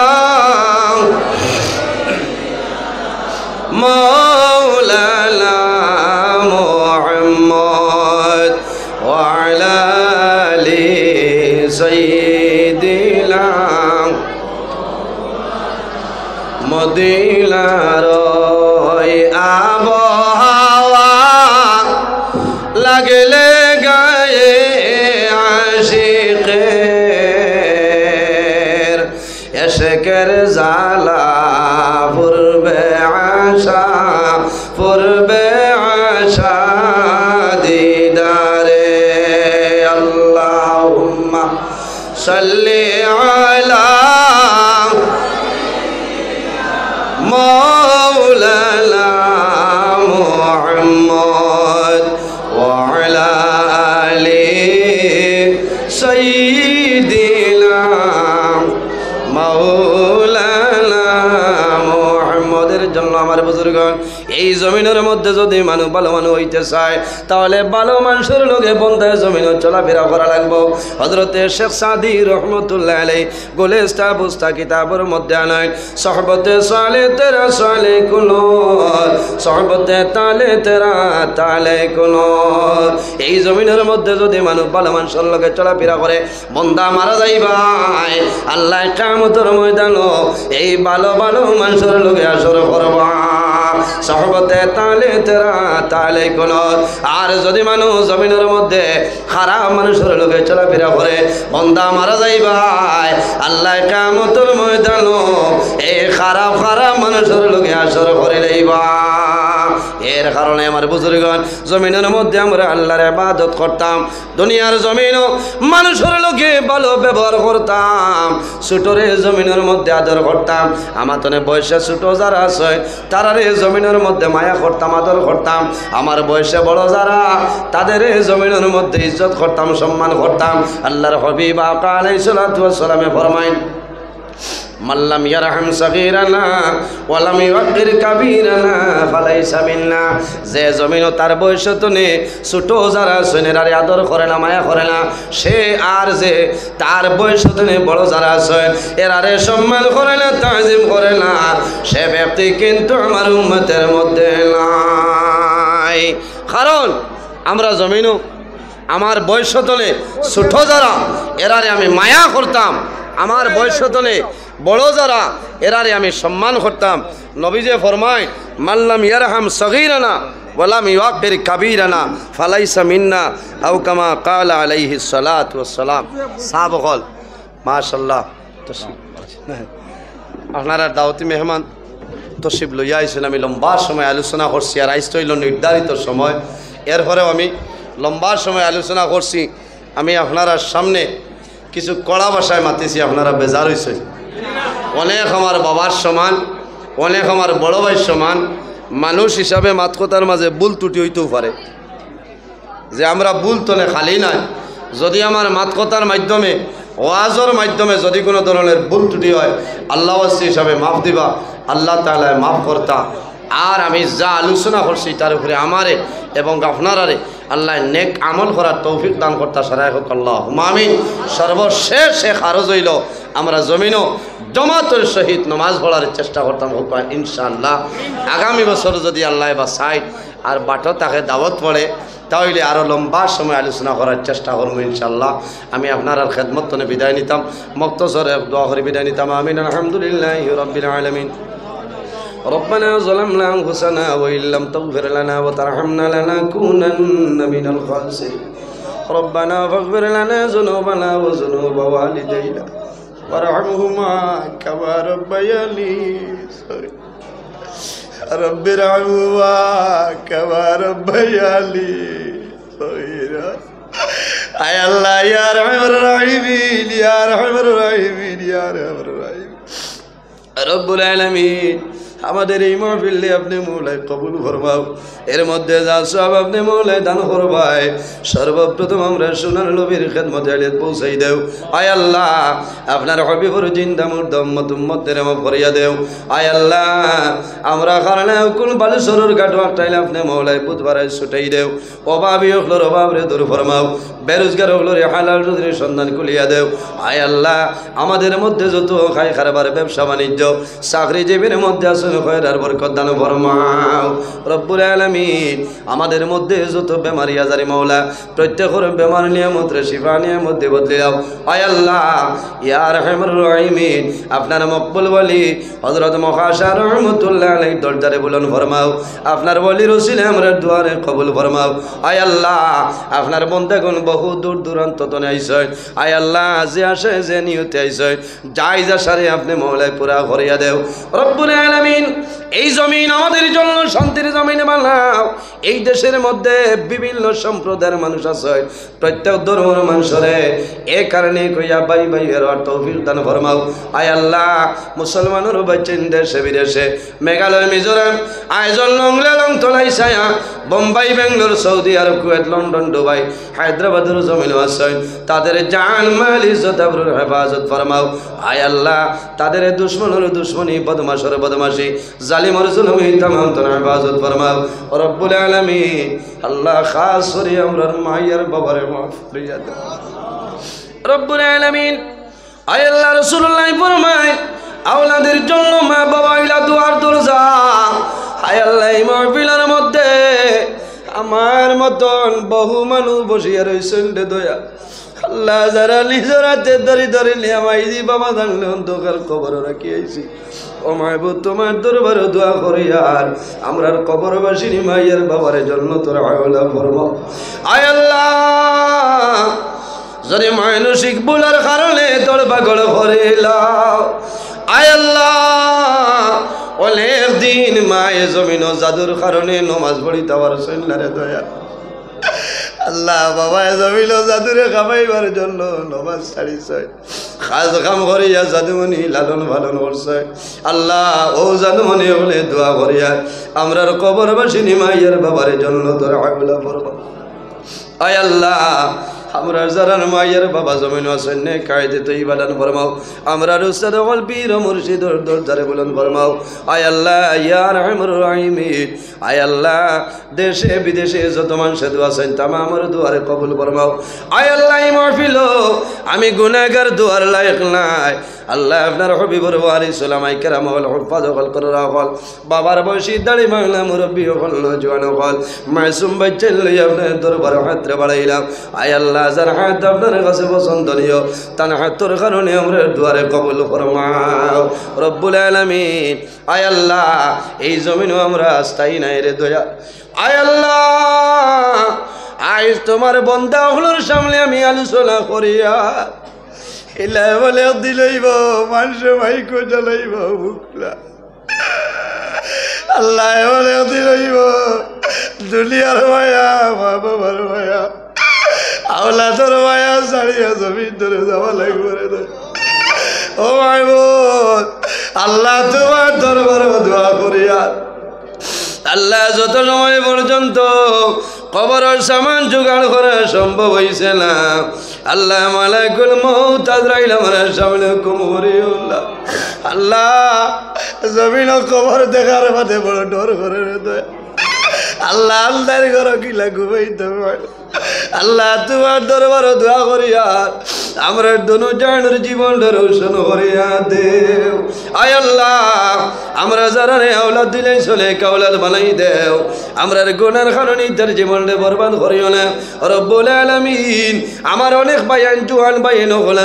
মাওলানা মুহাম্মদ ওয়া আলা আলি সাইয়্যিদিনা মদিনার আবহাওয়া লাগলে গায়ে আশিকের এশকের জালা মাওলানা মুহাম্মদ ওয়া আলা আলি সাইয়্যিদিনা মাওলানা মুহাম্মদের জন্য আমার বুজুর্গণ এই জমিনের মধ্যে যদি মানুষ ভালো মানুষ হইতে চায় তাহলে ভালো মানুষের লোকে বন্ধায় জমিন চলাফেরা করা লাগবো। হযরতে শেখ সাদি রহমতুল্লাহ আলাইহি গোলেস্তা বুস্তা কিতাবের মধ্যে আনেন সহবতে সালে তেরা সালে কুনর সহবতে তালে তেরা তালে কুনর। এই জমিনের মধ্যে যদি মানুষ ভালো মানুষের লোকে চলাফেরা করে বন্দা মারা যাইবাই আল্লাহ কিয়ামতের ময়দানে এই ভালো ভালো মানুষের লোকে আসর করবা সহবতে তালে তেরা তালে কুনর। আর যদি মানুষ জমিনের মধ্যে খারাপ মানুষের লোকে চলাফেরা করে বন্দা মারা যাইবাই আল্লাহ কিয়ামতের ময়দানে এই খারাপ খারাপ মানুষের লোকে আসর করে লইবা। এর কারণে আমার বুজুর্গণ জমিনের মধ্যে আমরা আল্লাহর ইবাদত করতাম, দুনিয়ার জমিনও মানুষের লোকে ভালো ব্যবহার করতাম, ছোটরে জমিনের মধ্যে আদর করতাম, আমাতনে বয়সে ছোট যারা আছে তারারে জমিনের মধ্যে মায়া করতাম আদর করতাম, আমার বয়সে বড় যারা তাদের জমিনের মধ্যে ইজ্জত করতাম সম্মান করতাম। আল্লাহর হাবিব আকা আলাইহিস সালাতু ওয়াস সালামে ফরমায় মাল্লাম ইয়ারহাম সাগীরানা ওয়ালাম ইউকির কাবীরানা ফালাইসা মিন্না। যে জমিনও তার বয়স তনে ছোট যারা সৈনেরারে আদর করে না মায়া করে না সে আর যে তার বয়স তনে বড় যারা আছে এরারে সম্মান করে না তাজিম করে না সে ব্যক্তি কিন্তু আমার উম্মতের মধ্যে নাই। কারণ আমরা জমিনও আমার বয়স তলে ছোট যারা এরারে আমি মায়া করতাম, আমার বয়স তলে বড় যারা এরারে আমি সম্মান করতাম। নবীজি ফরমায় মাল্লাম ইয়ারহাম সগীরানা ওয়ালাম ইউকির কাবীরানা ফালাইসা মিন্না আও কামা ক্বালা আলাইহিস সালাতু ওয়াস সালাম। সাহাবগণ মাশাআল্লাহ আপনারা দাওয়াতি মেহমান তশরিফ লইয়া আইছেন। আমি লম্বা সময় আলোচনা করছি আর আইস হইল নির্ধারিত সময়, এরপরেও আমি লম্বা সময় আলোচনা করছি। আমি আপনারা সামনে কিছু কড়া ভাষায় মাতিছি, আপনারা বেজার হয়েছে। অনেক আমার বাবার সমান, অনেক আমার বড় ভাইয়ের সমান, মানুষ হিসাবে মাত কথার মাঝে ভুল ত্রুটি হইতেও পারে, যে আমরা ভুল তলে খালি নাই। যদি আমার মাত কথার মাধ্যমে ওয়াজের মাধ্যমে যদি কোনো ধরনের ভুল ত্রুটি হয় আল্লাহ হিসাবে মাফ দিবা, আল্লাহ তাআলা মাফ করতা। আর আমি যা আলোচনা করছি তার উপরে আমারে এবং আপনারারে আল্লাহ নেক আমল করার তৌফিক দান করতা সারাই হোক আল্লাহুম্মা আমিন। সর্বশেষ শেখ আরজ হইল আমরা জমিনও জমাতের সহিত নামাজ পড়ার চেষ্টা করতাম হোক ইনশাআল্লাহ। আগামী বছর যদি আল্লাহ বা সাইড আর বাটো তাকে দাওয়াত পড়ে তাহলে আরও লম্বা সময় আলোচনা করার চেষ্টা করবো ইনশাআল্লাহ। আমি আপনার খেদমত তনে বিদায় নিতাম, মক্তসর দোয়া করে বিদায় নিতাম। আমিন। আলহামদুলিল্লাহি রাব্বিল আলামিন। ربنا ظلمنا أنفسنا وإن لم تغفر لنا وترحمنا لنكونن من الخاسرين ربنا فاغفر لنا ذنوبنا وذنوب والدينا وارحمهما كما ربياني رب ارحمهما كما ربياني صغيرا আয় আল্লাহ ইয়া রহমানুর রহিম ইয়া রহমানুর রহিম ইয়া রহমানুর রহিম রব্বুল আলামিন। আমাদের এই মাহফিলে আপনি মৌলায় কবুল ফরমাও, এর মধ্যে যা সব আপনি মৌলায় দান করবাই। সর্বপ্রথম আমরা সোনার নবীর খেদমতে আলিয়াত পৌঁছাই দেও। আয় আল্লাহ আপনার হবিবর জিন্দা মুর্দা উম্মত উম্মতদের মাফ করিয়া দেও। আয় আল্লাহ আমরা কারণে কোন বালুসরের গাটো আটাইলে আপনি মৌলায় বুধবার ছুটাই দেও। অভাবী হকলোর অভাবরে দূর ফরমাও, বেরোজগার হকলোর হালাল রুজির সন্ধান খুলিয়া দেও। আয় আল্লাহ আমাদের মধ্যে যত খাই খারবার ব্যবসা বাণিজ্য চাকরিজীবীর মধ্যে আসুন খয়রার বরকত দান ফরমাও রব্বুল আলামিন। আমাদের মধ্যে যত বেমারি আজারি মাওলা প্রত্যেকের বেমার নিয়ামত রে শিফা নিয়ামত দিয়ে বদলে দাও। আয় আল্লাহ ইয়া আরহামুর রাহিমিন। আপনার মকবুল ওলি হযরত মুহাশা রহমাতুল্লাহ আলাইহি দরজারে বুলন্দ ফরমাও, আপনার ওলির ওসিলে আমরা দুয়ারে কবুল ফরমাও। আয় আল্লাহ আপনার বন্দেগণ বহু দূর দূরান্ত তনে আইছে। আয় আল্লাহ যে আসে যে নিয়তে আইছে যাই যা সারে আপনি মাওলায় পুরা করিয়া দেও রব্বুল আলামিন। আলামিন এই জমিন আমাদের জন্য শান্তির জমিন বানাও। এই দেশের মধ্যে বিভিন্ন সম্প্রদায়ের মানুষ আছে, প্রত্যেক ধর্মের মানুষরে এ কারণে কইয়া ভাই ভাই এর তৌফিক দান ফরমাও। আয় আল্লাহ মুসলমানের বাচ্চেন দেশে বিদেশে, মেঘালয়, মিজোরাম, আইজল, লংলে, লংতলাই, ছায়া, বোম্বাই, বেঙ্গলোর, সৌদি আরব, কুয়েত, লন্ডন, দুবাই, হায়দ্রাবাদের জমিন আছে, তাদের জান মাল ইজ্জত আবরুর হেফাজত ফরমাও। আয় আল্লাহ তাদের দুশ্মনের দুশ্মনী, বদমাশের বদমাশি, জালিমের জুলুমি তামাম তোর হেফাজত ফরমাও রব্বুল আলামিন। আল্লাহ খাস করে আমরার মায়ের বাবারে মাফ করিয়া দাও রব্বুল আলামিন। আয় আল্লাহ রাসূলুল্লাহ ফরমায় আওলাদের জন্য মা বাবা ইলা দুয়ার দরজা। আয় আল্লাহ এই মাহফিলের মধ্যে আমার মতন বহু মানুষ বসিয়া রয়েছেন রে দয়া আল্লাহ, যারা নিজের হাতে ধরে ধরে নিয়ে মাইজি বাবা জানলে অন্ধকার কবর রাখি আইছি। ও মাহবুব তোমার দরবারে দোয়া করি আর আমরার কবরবাসিনী মাইয়ের বাবার জন্য তোর আয়লা ফরমাও। আয় আল্লাহ যদি মানসিক ভুলের কারণে তোর পাগল করিলাম, আয় আল্লাহ অনেক দিন মায়ে জমিন জাদুর কারণে নমাজ পড়িতে পারছেন না রে দয়া আল্লাহ। বাবা জমিল জাদুরে খাবাইবার জন্য নমাজ ছাড়িছে, খাজ কাম করিয়া জাদুমণি লালন পালন করছে। আল্লাহ ও জাদুমণি বলে দোয়া করিয়া আমরার কবরবাসিনী মাইয়ের বাবার জন্য তোর আগুলা পড়ব। আয় আল্লাহ আমরা যারা মায়ের বাবা জমিন আছেন নে কায়দে তুই বাদান ফরমাও। আমরা উস্তাদ ওয়াল পীর মুর্শিদর দরজারে বুলন্দ ফরমাও। আয় আল্লাহ ইয়া রাহমার রাহিমিন। আয় আল্লাহ দেশে বিদেশে যত মানুষ দোয়া আছেন তামামের দুয়ারে কবুল ফরমাও। আয় আল্লাহ এই মাহফিল আমি গুনাহগার দুয়ার লায়ক নাই আল্লাহ। আপনার হবিবর ওয়ারিস উলামায়ে কেরাম ওয়াল হুফাজ ওয়াল কুররা ওয়াল বাবার বয়সী দাড়ি মাওলা মুরব্বি ওয়াল নওজওয়ান ওয়াল মাসুম বাচ্চা লইয়া আপনার দরবারে হাত বাড়াইলাম। আয় আল্লাহ যার হাত আপনার কাছে পছন্দনীয় তার হাতের কারণে আমরা দুয়ারে কবুল ফরমাও রব্বুল আলামিন। আয় আল্লাহ এই জমিনও আমরা স্থায়ী নাই রে দয়া। আয় আল্লাহ আজ তোমার বন্দা হলোর সামনে আমি আলোচনা করিয়া এলা বলে দিলইব মানুষ ভাই কোজালাইব বুকলা আল্লাহ বলে দিলইব দুনিয়ার মায়া মা বাবার মায়া আওলাদের মায়া ছাড়িয়া জমিন ধরে যাওয়া লাগবে রে। ও মাই বোন আল্লাহ তোমার দরবারে দোয়া করিয়া আল্লাহ যত সময় পর্যন্ত কবরের সামান জোগাড় করা সম্ভব হয়েছে না আল্লাহ মালাকুল মউত আজরাইল আমার সামনে কুমরিউল্লাহ আল্লাহ জমিন কবর দেখার বাদে বড় ডর করে রে দয়া আল্লাহ আল্লাহর ঘর কিলা ঘুমাইতে পারে আল্লাহ তোমার দরবার দোয়া করিয়া আমরা দোনো জানের জীবন রোশন করিয়া দেও। আয় আল্লাহ আমরা যারা রে আওলাদ দিলে চলে কাওলাদ বানাই দেও। আমরা গুনার কারণে তার জীবনটা বরবাদ করিও না রব্বুল আলামিন। আমার অনেক ভাইয়ান জুয়ান ভাইয়ান হল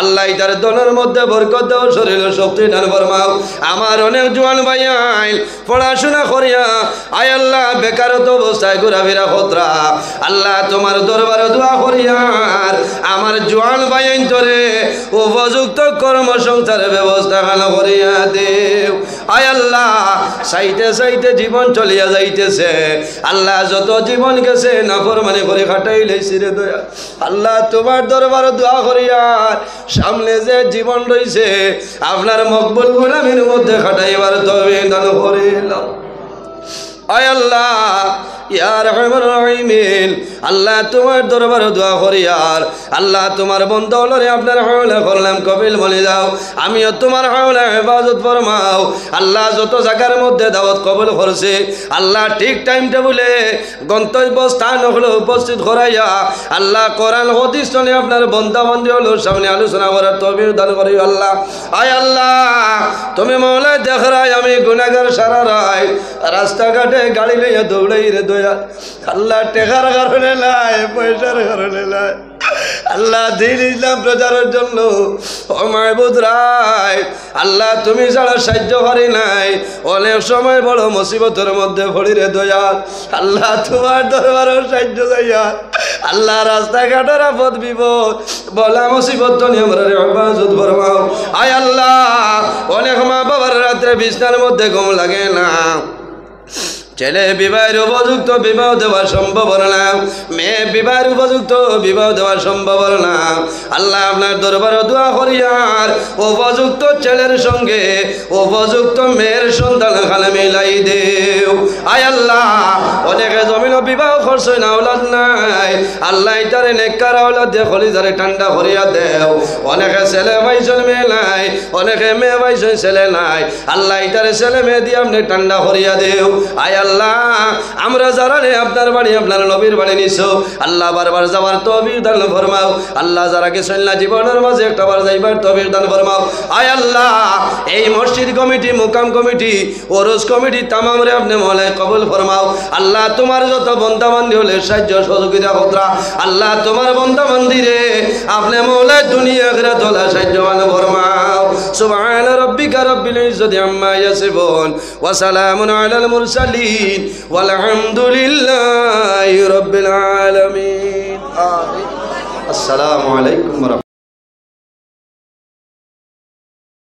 আল্লাহ তার দনের মধ্যে বরকত দাও, শরীর শক্তি দান ফরমাও। আমার অনেক জুয়ান ভাইয়ান পড়াশোনা করিয়া আয় আল্লাহ বেকারত্ব অবস্থায় ঘোরাফেরা খতরা আল্লাহ তোমার দরবারে দোয়া করিয়া আমার জোয়ান ভাইয়ান তোরে উপযুক্ত কর্মসংস্থানের ব্যবস্থা করিয়া দেও। আয় আল্লাহ চাইতে চাইতে জীবন চলিয়া যাইতেছে আল্লাহ যত জীবন গেছে নাফরমানি করে কাটাই লাইছি রে দয়া আল্লাহ তোমার দরবারে দোয়া করিয়া সামনে যে জীবন রয়েছে আপনার মকবুল গোলামির মধ্যে কাটাইবার তৌফিক দান করিলাম। আয় আল্লাহ ইয়া রাহমার রাহিমিন আল্লাহ তোমার দরবারে দোয়া করি আর আল্লাহ তোমার বন্ধু হলরে আপনার হাওলা করলাম কবিল বলে দাও। আমিও তোমার হাওলা হেফাজত ফরমাও আল্লাহ। যত জায়গার মধ্যে দাওয়াত কবুল করছে আল্লাহ ঠিক টাইম টেবুলে গন্তব্য স্থান হলো উপস্থিত করাইয়া আল্লাহ কোরআন হাদিস শুনে আপনার বন্ধা বন্ধি হলো সামনে আলোচনা করার তৌফিক দান করি আল্লাহ। আয় আল্লাহ তুমি মওলা দেখরাই আমি গুনাহগার সারা রায় রাস্তাঘাটে গাড়ি লইয়া দৌড়াই রে দয়া আল্লাহ টেকার কারণে লাই পয়সার কারণে লাই আল্লাহ দিন ইসলাম প্রচারের জন্য ও মাহবুদ রায় আল্লাহ তুমি ছাড়া সাহায্য করি নাই অনেক সময় বড় মুসিবতের মধ্যে পড়ি রে দয়া আল্লাহ তোমার দরবারের সাহায্য দয়া আল্লাহ রাস্তাঘাটের আপদ বিপদ বলা মুসিবত আমরা হেফাজত ফরমাও। আয় আল্লাহ, অনেক মা বাবার রাত্রে বিছনার মধ্যে ঘুম লাগে না, ছেলে বিবাহের উপযুক্ত বিবাহ দেওয়া সম্ভব না, মেয়ে বিবাহের উপযুক্ত বিবাহ দেওয়া সম্ভব না। আল্লাহ আপনার দরবারে দোয়া করি আর উপযুক্ত ছেলের সঙ্গে উপযুক্ত মেয়ের সন্তান খালে মিলাই দেও। আয় আল্লাহ, অনেকে জমিন বিবাহ করছে না, ওলাদ নাই, আল্লাহ তারে নেককার ওলাদ দিয়ে খলিজারে ঠান্ডা করিয়া দেও। অনেকে ছেলে পাইছেন মেয়ে নাই, অনেকে মেয়ে পাইছেন ছেলে নাই, আল্লাহ তারে ছেলে মেয়ে দিয়ে আপনি ঠান্ডা করিয়া দেও। আয় আল্লাহ, আমরা যারা আপনার বাড়ি আপনার নবীর বাড়ি নিছো আল্লাহ বারবার যাওয়ার তৌফিক দান ফরমাও। আল্লাহ যারা গেছেন না জীবনের মাঝে একটা বার যাইবার তৌফিক দান ফরমাও। আয় আল্লাহ, এই মসজিদ কমিটি, মুকাম কমিটি, ওরস কমিটি তামাম রে আপনি মহলায় কবুল ফরমাও। আল্লাহ তোমার যত বন্দাবান্দি হলে সাহায্য সহযোগিতা কতরা, আল্লাহ তোমার বন্দাবান্দি রে আপনি মহলায় দুনিয়া আখিরাত তোলা সাহায্যবান ফরমাও। সুবহান রাব্বিকা রাব্বিল ইজ্জাতি আম্মা ইয়াসিফুন ওয়া সালামুন আলাল মুরসালিন ওয়ালহামদুলিল্লাহি রাব্বিল আলামিন। আমিন। আসসালামু আলাইকুম।